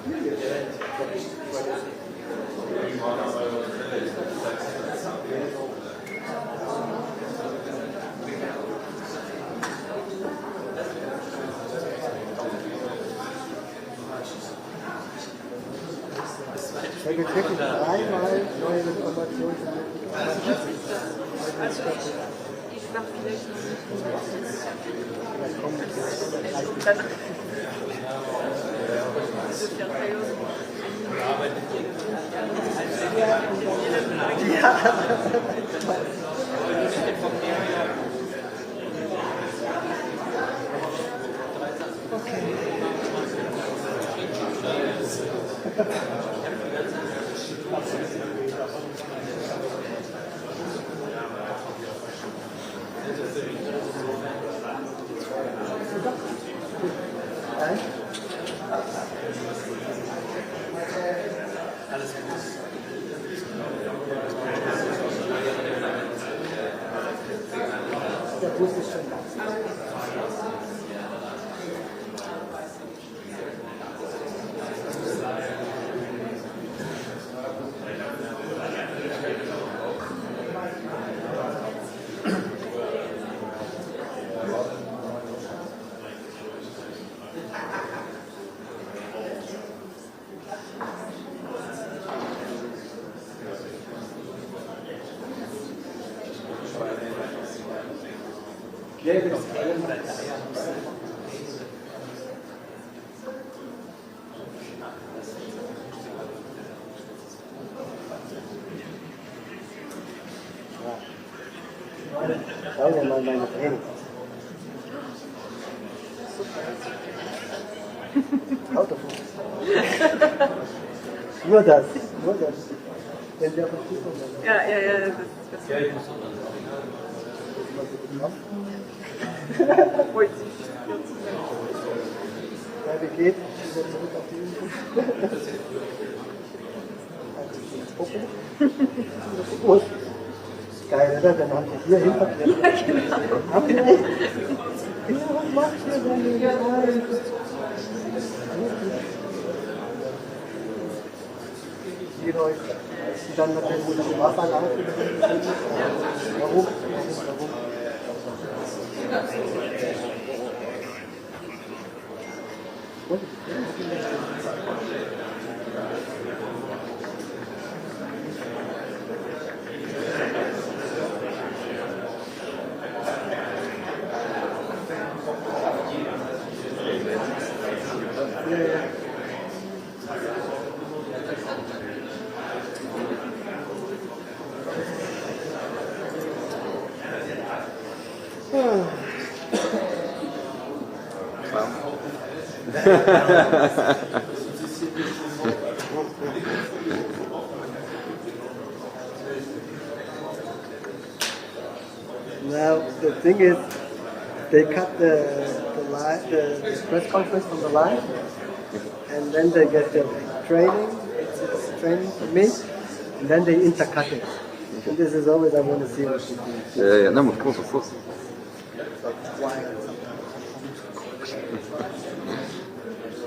Da gibt es wirklich dreimal neue Informationen. Ich mache vielleicht noch nicht. Vielleicht kommen die Dann Der Bus ist schon da. Schauen wir mal meine Tränen. Autofuß. Nur das. Wenn der Fuß kommt. ja, das freut sich. Ja, wie geht? Wieder zurück auf die Übung. Popo. Geil, oder? Dann haben sie hier hinterher. Ja, genau. Was macht ihr denn? Die Leute, die dann natürlich mit dem Wasser laufen. Warum? Now the thing is, they cut the press conference from the live, and then they get the training. It's training for me, and then they intercut it. And this is always I want to see what you do. Yeah, no, of course. Why?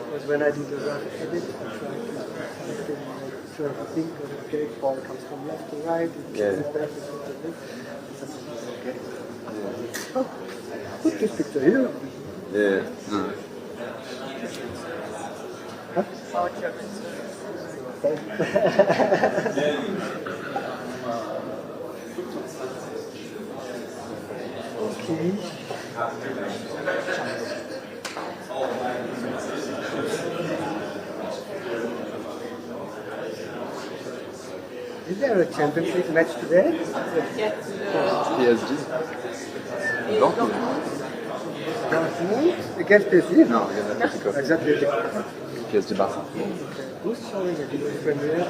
Because when I do the rough edit, I try to think of okay, ball comes from left to right, it's back, okay. Oh, put this picture here. Yeah. Huh? Okay. Is there a Champions League match today? Yes. PSG. Dortmund. Dortmund against PSG? No, against Atletico. Exactly. PSG Barca. Who's showing a video premiere?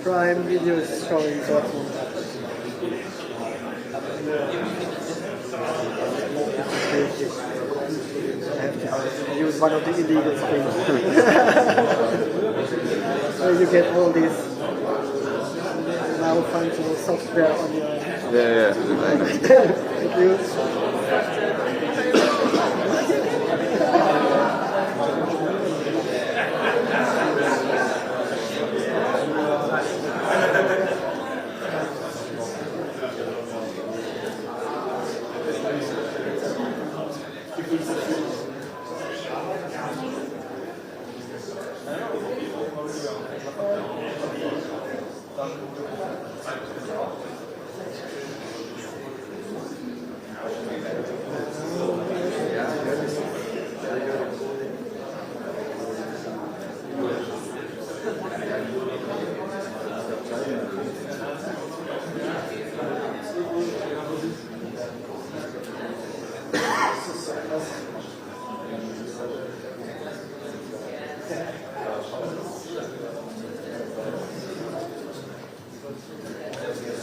Prime Video is showing Dortmund. I have to use one of the illegal things. So you get all these no functional software on your Yeah. computer.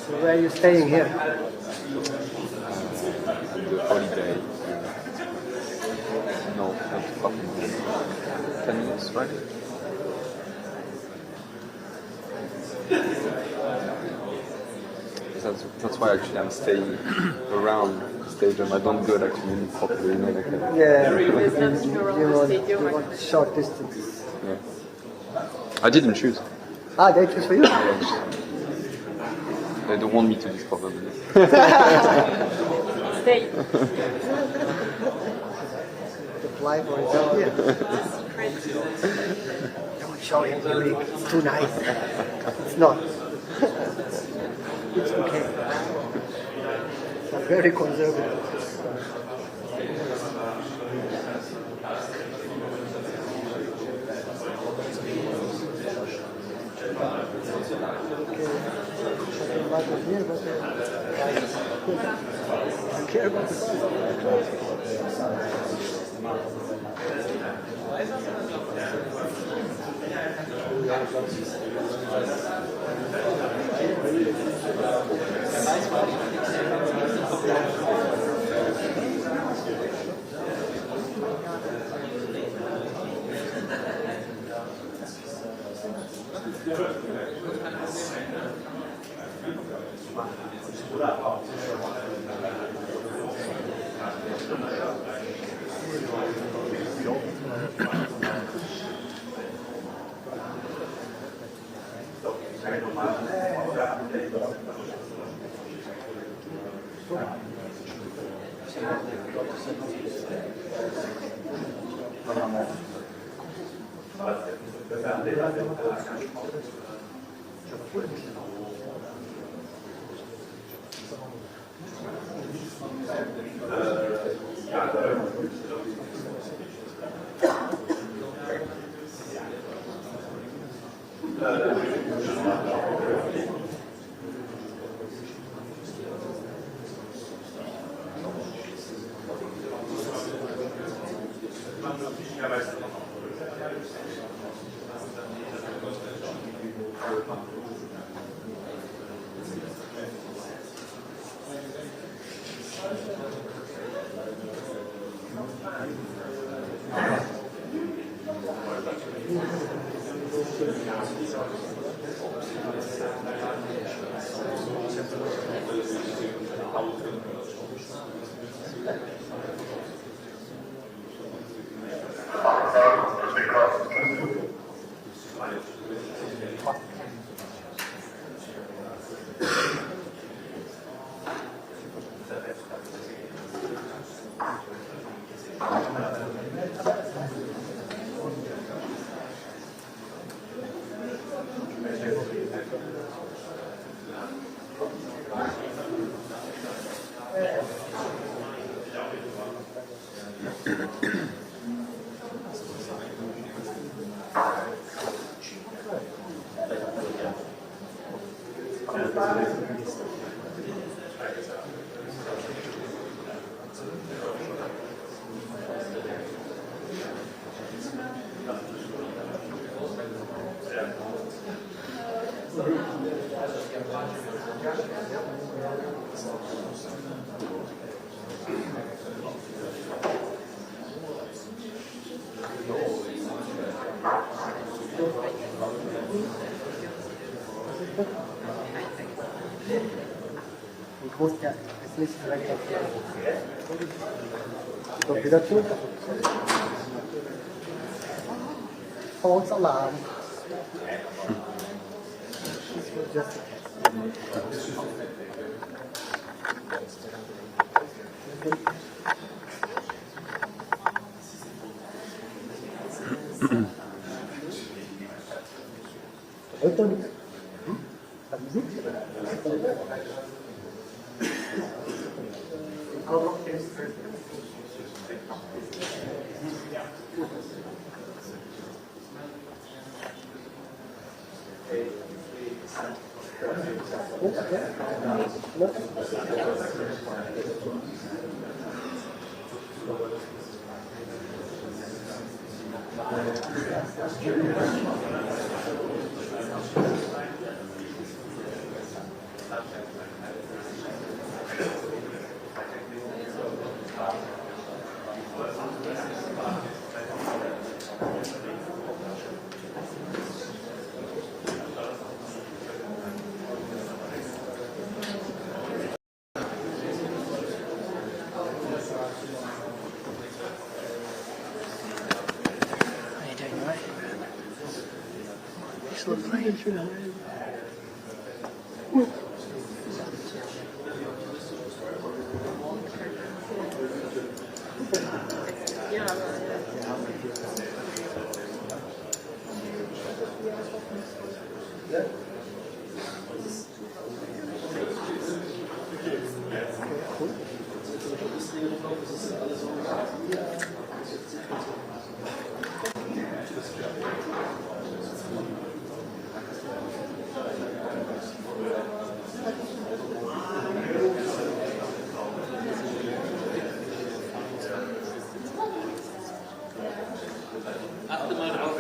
So where are you staying here? The holiday. No, not far from here. 10 minutes, right? That's why actually I'm staying around the stadium. I don't go like really properly, you know, like Yeah, There's nothing around the stadium. you want short distance. yeah. I didn't choose. Ah, they choose for you? They don't want me to discover them. Stay. The fly for itself here. Crazy. Don't show him the rig. It's too nice. It's not. It's okay. I'm very conservative. About the beer, but I care about the Groß, der ist nicht direkt auf der. So, wieder zu. False Alarm. This was just a test. Ich will heim. Ja, Achte mal drauf.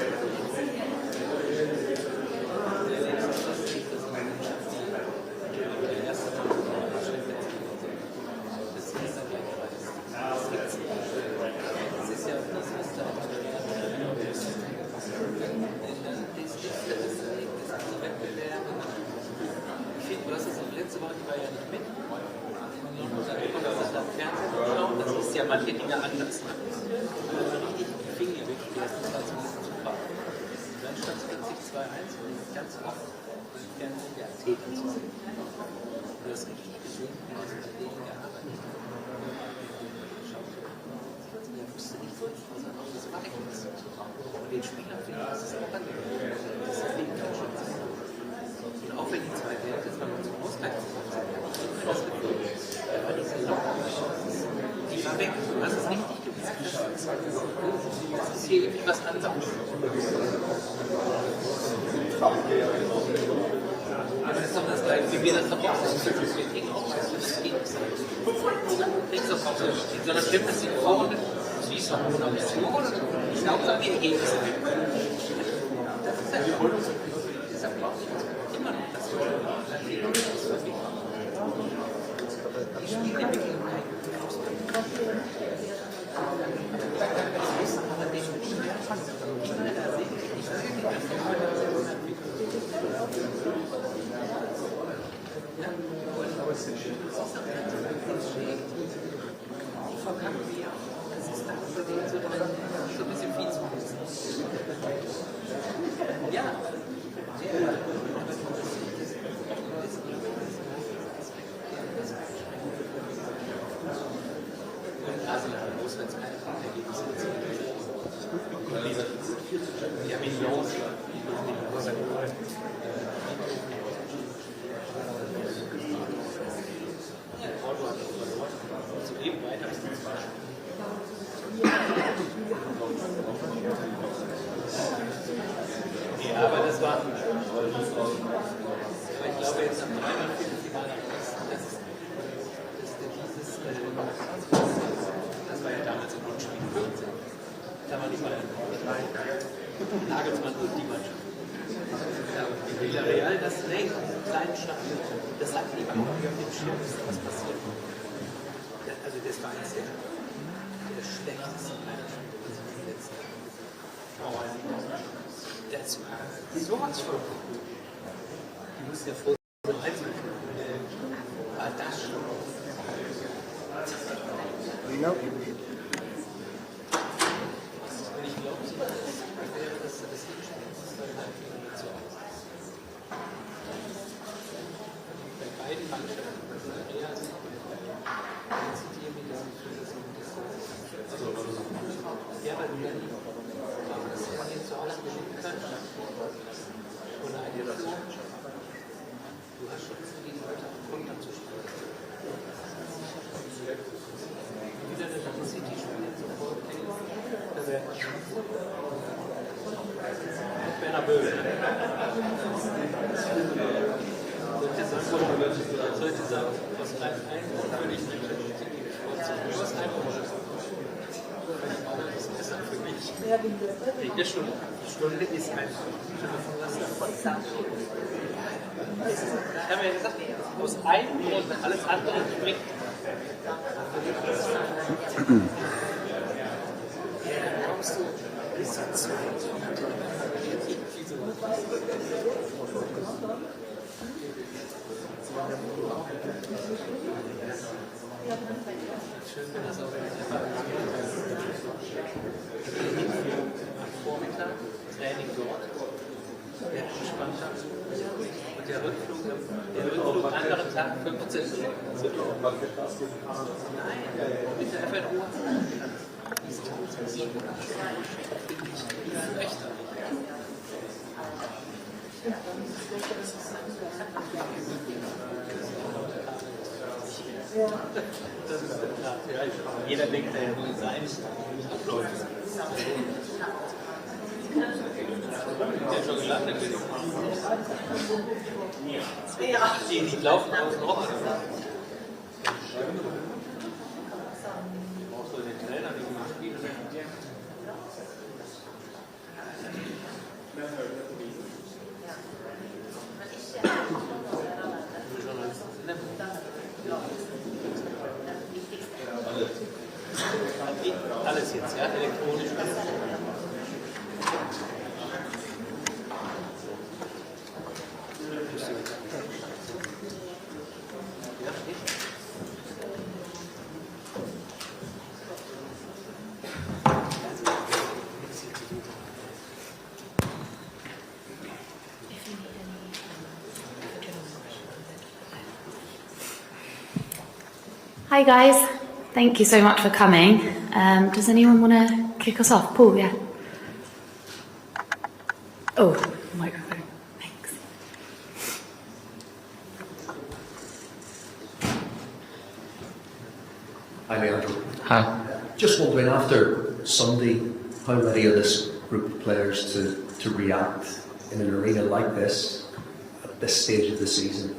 Du hast es letzte Woche, die war ja nicht mit. Das ist ja manche Dinge anders. Fing ja wirklich die ersten 2 Minuten zu fahren. Dann stand es plötzlich 2-1 und ganz oft im Fernsehen der Arteta zu sehen. Du hast richtig gesehen, wie das bei denen gearbeitet hat. Er wusste nicht so, was er noch das machen muss. Und den Spielern finde ich, das ist auch angenehm. Das ist wegen kein Schutz. Und auch wenn die 2 Werte jetzt mal zum Ausgleich gekommen sind, habe ich immer das Gefühl, da war diese Lockung. Die war weg. Du hast es richtig gesagt. Das ist hier irgendwie was anderes. Aber das ist doch das Gleiche, wie wir das doch auch sind. Wir kriegen auch was für das Team. Nichts auf Hause stehen, sondern stimmt es sich vorne, wie es noch eine Option oder ich glaube, es die Ergebnisse. Das ist ja schon. Deshalb brauche ich immer noch das. Die Spiele entwickeln so ein bisschen viel zu ja. Also, muss man jetzt keine Ergebnisse ja, Millions. So eben weiter ist das ja, aber das war. Aber ich glaube, jetzt am 3. Viertelfinale, das war ja damals im Grundspiel 14. Da war nicht mal Nagelsmann und die Mannschaft. Villarreal, das kleinen Stadion, das hat niemand auf dem Schirm, was passiert. Also das war jetzt der schlechteste Manager, das wir in den letzten Jahren. Das war sowas von. Die mussten ja froh sein, das schon. man jetzt so Holland gewinnen kann. Oder eine Führung. Du hast schon die Leute auf Konter zu spielen. Wieder der City spielt sofort. Da wäre Bernabeu. Sollte sagen, aus einem Einwurf würde ich nicht aus einem Einwurf. Das ist besser für mich. Die Stunde ist einfach. Ich habe ja gesagt, aus einem Grund, alles andere springt. Dann kommst du bis zu schön, wenn das auch am Vormittag Training dort, der entspannter und der Rückflug am anderen Tag 15 Minuten. Nein, bitte einfach in Ruhe. Diese 1700 finde ich echter. Das ist der Plan. Ja, jeder denkt, er will sein Abläufe. Der schon gelandet ist. Die laufen außen rum. Brauchst du den Trainer, die gut spielen? Alles jetzt, ja, elektronisch. Hi guys, thank you so much for coming. Does anyone want to kick us off? Paul, yeah? Oh, microphone, thanks. Hi Leandro. Hi. Just wondering, after Sunday, how ready are this group of players to react in an arena like this at this stage of the season?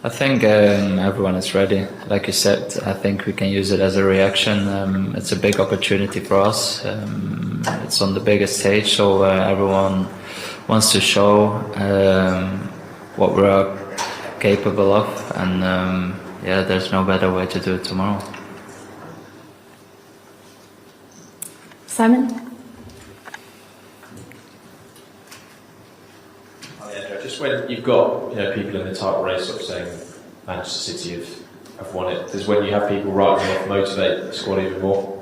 I think everyone is ready. Like you said, I think we can use it as a reaction. It's a big opportunity for us. It's on the biggest stage, so everyone wants to show what we're capable of, and yeah, there's no better way to do it tomorrow. Simon? Just when you've got people in the title race sort of saying Manchester City have won it, does when you have people writing off motivate the squad even more?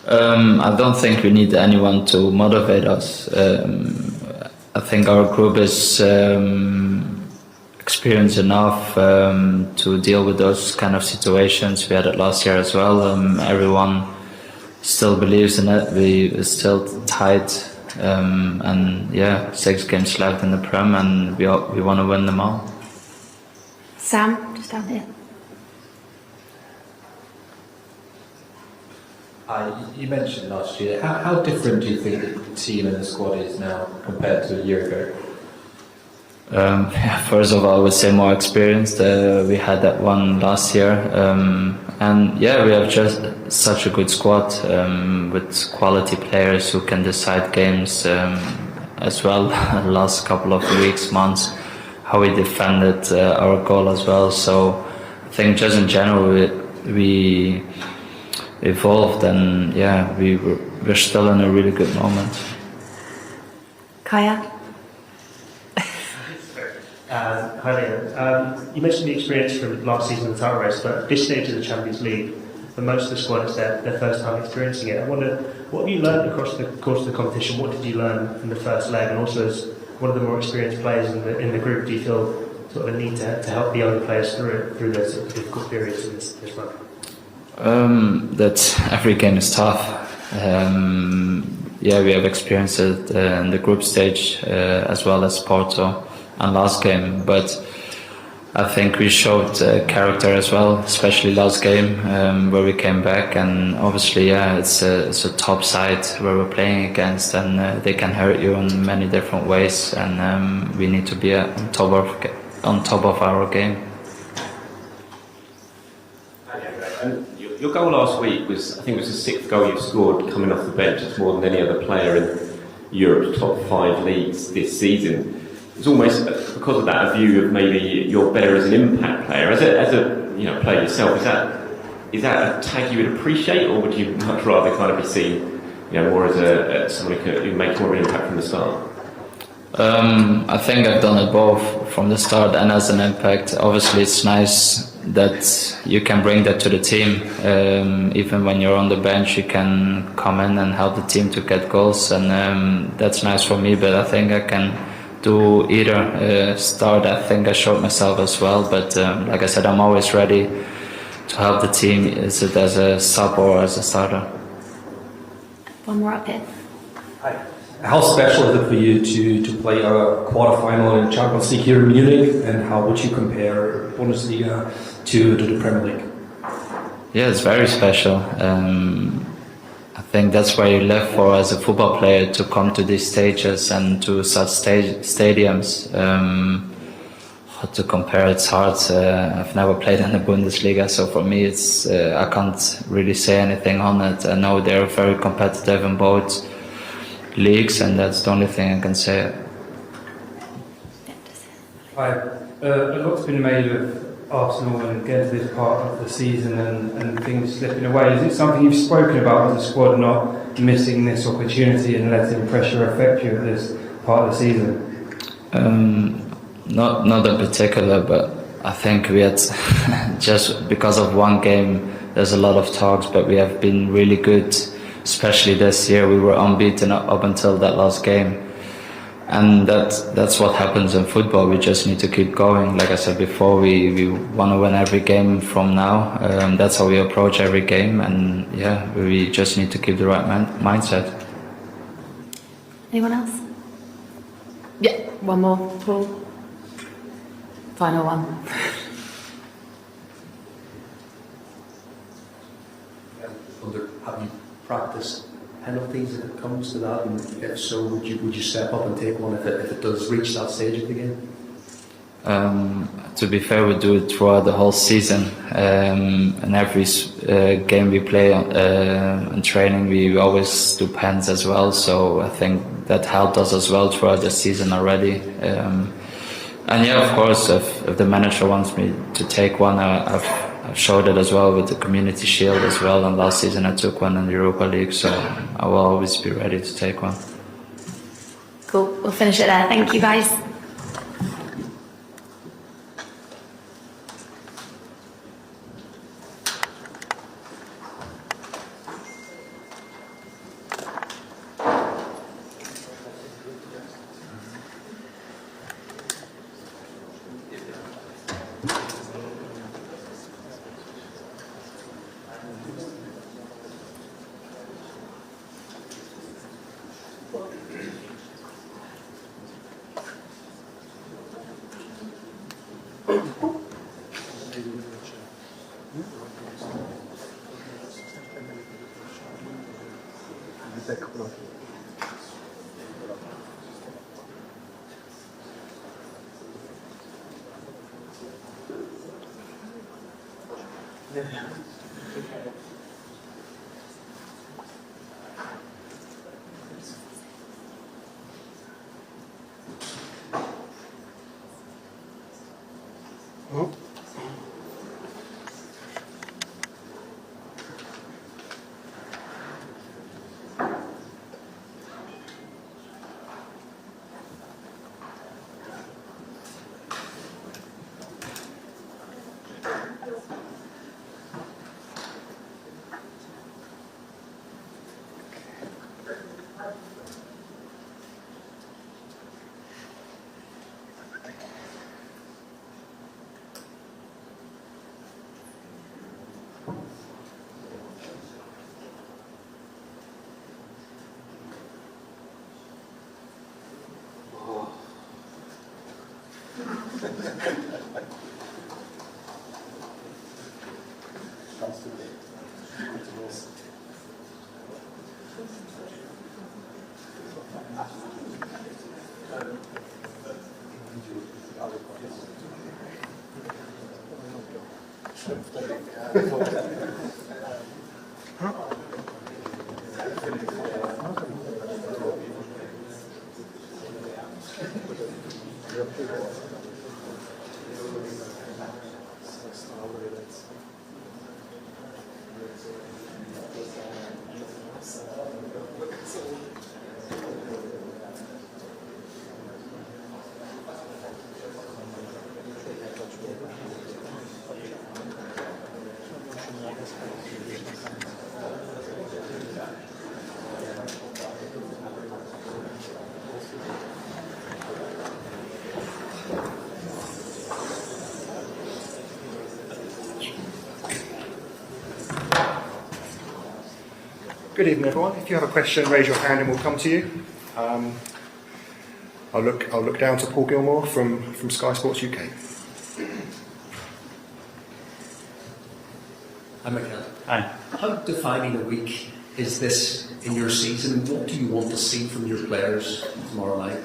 I don't think we need anyone to motivate us. I think our group is experienced enough to deal with those kind of situations. We had it last year as well. Everyone still believes in it. We're still tight. And yeah, 6 games left in the Prem, and we want to win them all. Sam, just down here. You mentioned last year. How different do you think the team and the squad is now compared to a year ago? Yeah, first of all, I would say more experienced. We had that one last year, and yeah, we have just such a good squad with quality players who can decide games as well. The last couple of weeks, months, how we defended our goal as well. So I think just in general we evolved, and yeah, we're still in a really good moment. Kaya? Hi Leo. You mentioned the experience from last season in the title race, but at this stage of the Champions League, for most of the squad, it's their first time experiencing it. I wonder, what have you learned across the course of the competition? What did you learn from the first leg? And also, as one of the more experienced players in the group, do you feel sort of a need to help the younger players through those sort of difficult periods in this run? That every game is tough. Yeah, we have experienced it in the group stage as well as Porto and last game, but I think we showed character as well, especially last game where we came back, and obviously, yeah, it's a top side where we're playing against, and they can hurt you in many different ways, and we need to be on top of our game. Your goal last week was, I think it was the 6th goal you've scored coming off the bench. It's more than any other player in Europe's top 5 leagues this season. It's almost because of that a view of maybe you're better as an impact player. As a player yourself, is that a tag you would appreciate, or would you much rather kind of be seen more as someone who makes more of an impact from the start? I think I've done it both from the start and as an impact. Obviously, it's nice that you can bring that to the team. Even when you're on the bench, you can come in and help the team to get goals, and that's nice for me. But I think I can do either start. I think I showed myself as well. But like I said, I'm always ready to help the team. Is it as a sub or as a starter? One more up here. Hi. How special is it for you to play a quarter-final in Champions League here in Munich, and how would you compare Bundesliga to the Premier League? Yeah, it's very special. I think that's where you live for as a football player, to come to these stages and to such stadiums. To compare, it's hard. I've never played in the Bundesliga, so for me, it's I can't really say anything on it. I know they're very competitive in both leagues, and that's the only thing I can say. Hi. A lot's been made of Arsenal and getting to this part of the season and things slipping away. Is it something you've spoken about as a squad, not missing this opportunity and letting pressure affect you at this part of the season? Not in particular, but I think we had just because of one game, there's a lot of talks, but we have been really good. Especially this year, we were unbeaten up until that last game, and that's what happens in football. We just need to keep going. Like I said before, we want to win every game from now. That's how we approach every game, and yeah, we just need to keep the right mindset. Anyone else? Yeah, one more, Paul. Final one. Have you practiced penalties if it comes to that, and if so, would you step up and take one if it does reach that stage of the game? To be fair, we do it throughout the whole season. In every game we play in training, we always do pens as well. So I think that helped us as well throughout the season already. And yeah, of course, if the manager wants me to take one, I've showed it as well with the Community Shield as well. And last season I took one in the Europa League, so I will always be ready to take one. Cool. We'll finish it there. Thank you, guys. Good evening, everyone. If you have a question, raise your hand and we'll come to you. I'll look down to Paul Gilmore from Sky Sports UK. Hi, Mikel. Hi. How defining a week is this in your season? What do you want to see from your players tomorrow night?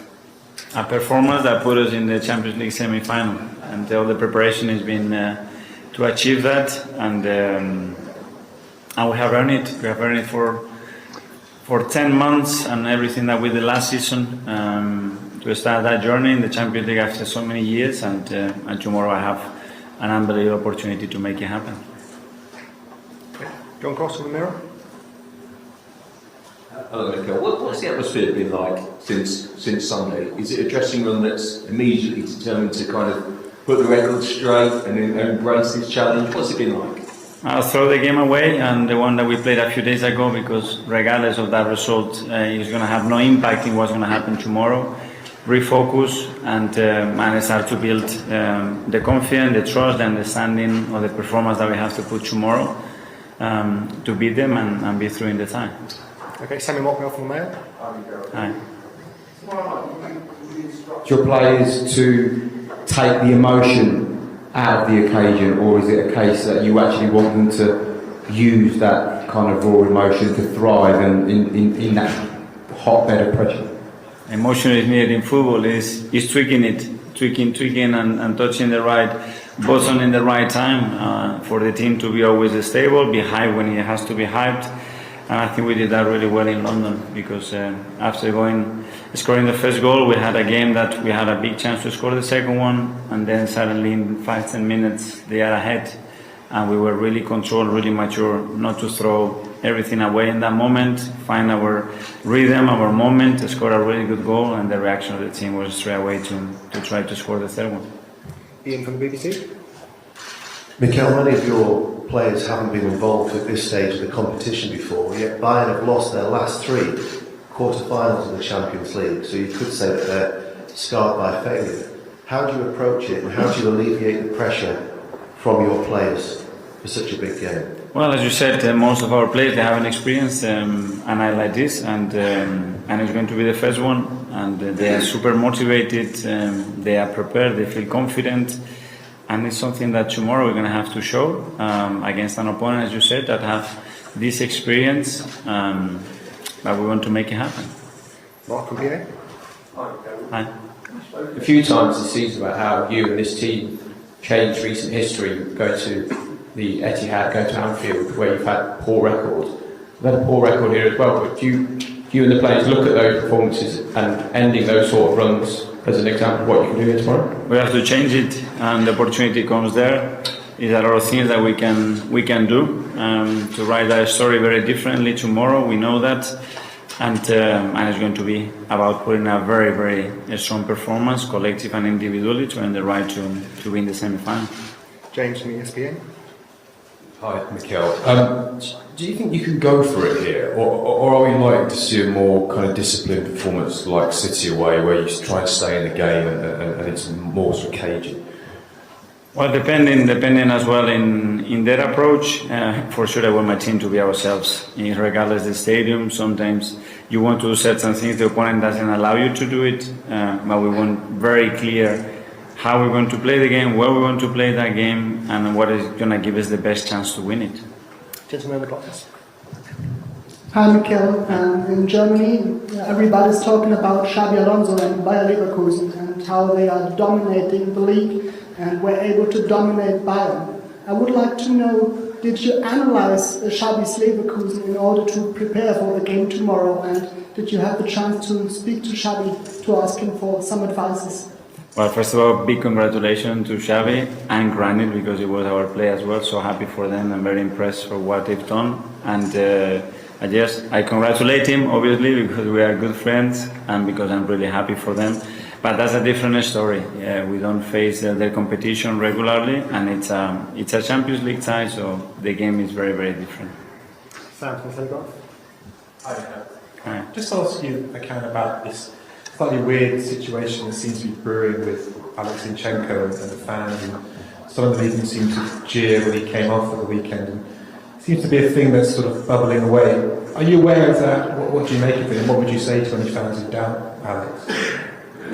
A performance that put us in the Champions League semi-final, and all the preparation has been to achieve that, and we have earned it. We have earned it for 10 months and everything that we did last season to start that journey in the Champions League after so many years, and tomorrow I have an unbelievable opportunity to make it happen. Okay. John Cross from the Mirror. Hello, Mikel. What's the atmosphere been like since Sunday? Is it a dressing room that's immediately determined to kind of put the record straight and embrace this challenge? What's it been like? I'll throw the game away and the one that we played a few days ago, because regardless of that result, it's going to have no impact in what's going to happen tomorrow. Refocus and start to build the confidence, the trust, the understanding of the performance that we have to put tomorrow to beat them and be through in the time. Okay, Sammy Mockmel from the Mail. Hi. Your players to take the emotion out of the occasion, or is it a case that you actually want them to use that kind of raw emotion to thrive and in that hotbed of pressure? Emotion is needed in football. Is tweaking and touching the right button in the right time for the team to be always stable, be hyped when it has to be hyped. And I think we did that really well in London, because after scoring the first goal, we had a game that we had a big chance to score the second one, and then suddenly in 5-10 minutes they are ahead, and we were really controlled, really mature, not to throw everything away in that moment, find our rhythm, our moment, to score a really good goal, and the reaction of the team was straight away to try to score the third one. Ian from the BBC. Mikel, many of your players haven't been involved at this stage of the competition before, yet Bayern have lost their last 3 quarter-finals of the Champions League, so you could say that they're scarred by failure. How do you approach it, and how do you alleviate the pressure from your players for such a big game? Well, as you said, most of our players, they haven't experienced a night like this, and it's going to be the first one, and they are super motivated, they are prepared, they feel confident, and it's something that tomorrow we're going to have to show against an opponent, as you said, that have this experience, but we want to make it happen. Mark from here. Hi. A few times this season about how you and this team changed recent history, going to the Etihad, going to Anfield, where you've had poor records. We've had a poor record here as well, but do you and the players look at those performances and ending those sort of runs as an example of what you can do here tomorrow? We have to change it, and the opportunity comes there. There's a lot of things that we can do to write that story very differently tomorrow. We know that, and it's going to be about putting a very, very strong performance, collective and individually, to earn the right to win the semi-final. James from ESPN. Hi, Mikel. Do you think you can go for it here, or are we likely to see a more kind of disciplined performance like City away, where you try and stay in the game and it's more sort of cagey? Well, depending as well in their approach, for sure I want my team to be ourselves, regardless of the stadium. Sometimes you want to do certain things, the opponent doesn't allow you to do it, but we want very clear how we're going to play the game, where we're going to play that game, and what is going to give us the best chance to win it. Gentleman in the box. Hi, Mikel. In Germany, everybody's talking about Xabi Alonso and Bayer Leverkusen and how they are dominating the league and were able to dominate Bayern. I would like to know, did you analyze Xabi's Leverkusen in order to prepare for the game tomorrow, and did you have the chance to speak to Xabi to ask him for some advices? Well, first of all, big congratulations to Xavi and Granit, because it was our play as well. So happy for them and very impressed for what they've done. And I congratulate him, obviously, because we are good friends and because I'm really happy for them. But that's a different story. We don't face their competition regularly, and it's a Champions League tie, so the game is very, very different. Sam from Telegraph. Hi. Just ask you, about this slightly weird situation that seems to be brewing with Alex Zinchenko and the fans, and some of them even seem to jeer when he came off at the weekend. And it seems to be a thing that's sort of bubbling away. Are you aware of that? What do you make of it? And what would you say to any fans who doubt Alex?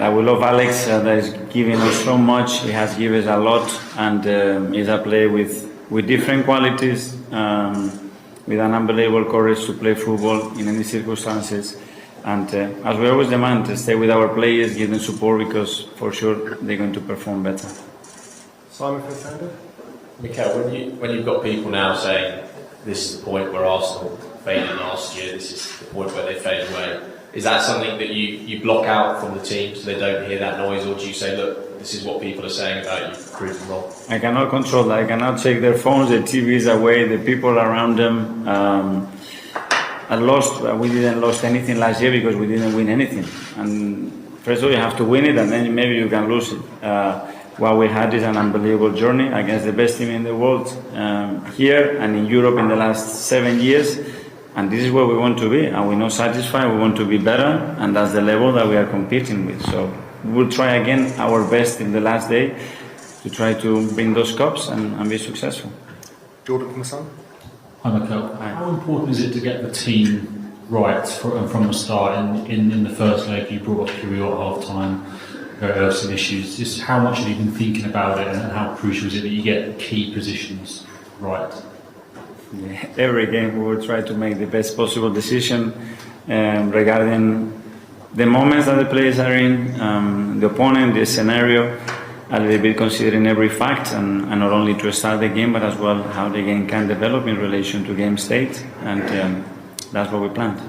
I will love Alex. That is giving us so much. He has given us a lot, and is a player with different qualities, with an unbelievable courage to play football in any circumstances. And as we always demand, to stay with our players, give them support, because for sure they're going to perform better. Simon from Sander. Mikel, when you've got people now saying this is the point where Arsenal failed last year, this is the point where they fade away, is that something that you block out from the team so they don't hear that noise, or do you say, look, this is what people are saying about you, prove them wrong? I cannot control that. I cannot check their phones, the TVs away, the people around them. We didn't lose anything last year because we didn't win anything. And first of all, you have to win it, and then maybe you can lose it. What we had is an unbelievable journey against the best team in the world, here and in Europe in the last 7 years. And this is where we want to be, and we're not satisfied. We want to be better, and that's the level that we are competing with. So we'll try again our best in the last day to try to bring those cups and be successful. Jordan from the Sun. Hi, Mikel. How important is it to get the team right from the start? In the first leg, you brought off Kirill at half-time. There are some issues. Just how much have you been thinking about it, and how crucial is it that you get key positions right? Yeah, every game we will try to make the best possible decision regarding the moments that the players are in, the opponent, the scenario, a little bit considering every fact, and not only to start the game, but as well how the game can develop in relation to game state, and that's what we planned.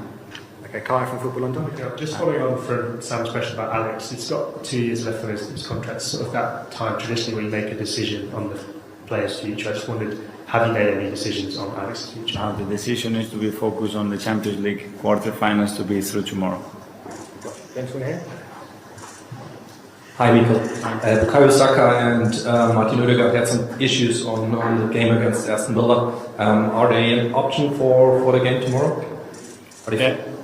Okay, Kai from Football London. Just following on from Sam's question about Alex, he's got 2 years left on his contract, sort of that time traditionally where you make a decision on the player's future. I just wondered, have you made any decisions on Alex's future? The decision is to be focused on the Champions League quarterfinals to be through tomorrow. Gentleman here. Hi, Mikel. Bukayo Saka and Martin Odegaard had some issues on the game against Aston Villa. Are they an option for the game tomorrow?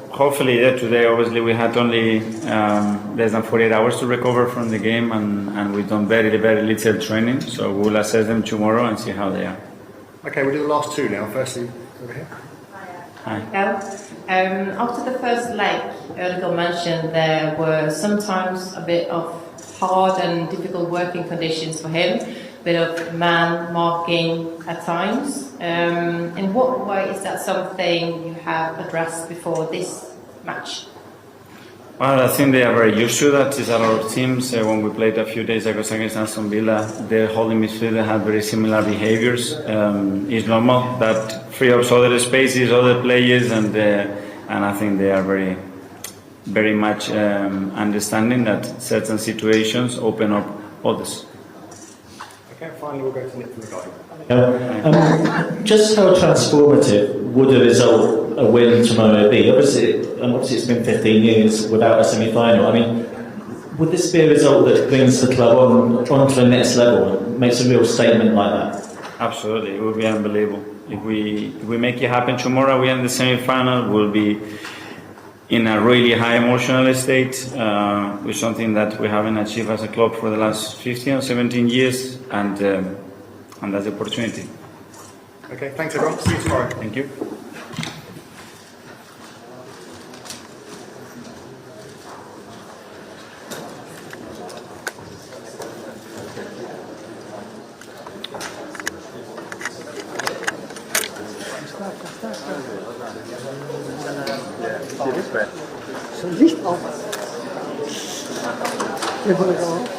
Hopefully, today obviously we had only less than 48 hours to recover from the game, and we've done very, very little training, so we'll assess them tomorrow and see how they are. Okay, we'll do the last two now. Firstly, over here. Hi. After the first leg, Odegaard mentioned there were sometimes a bit of hard and difficult working conditions for him, a bit of man marking at times. In what way is that something you have addressed before this match? Well, I think they are very used to that. It's a lot of teams. When we played a few days ago against Aston Villa, the holding midfielder had very similar behaviours. It's normal that free up other spaces, other players, and I think they are very, very much understanding that certain situations open up others. Okay, finally we'll go to Nick from the guy. Just how transformative would a result, a win tomorrow be? Obviously it's been 15 years without a semi-final. I mean, would this be a result that brings the club onto the next level, makes a real statement like that? Absolutely, it would be unbelievable. If we make it happen tomorrow, we are in the semi-final, we'll be in a really high emotional state, with something that we haven't achieved as a club for the last 15 or 17 years, and that's the opportunity. Okay, thanks everyone. See you tomorrow. Thank you. So Licht auf. Wir wollen auch.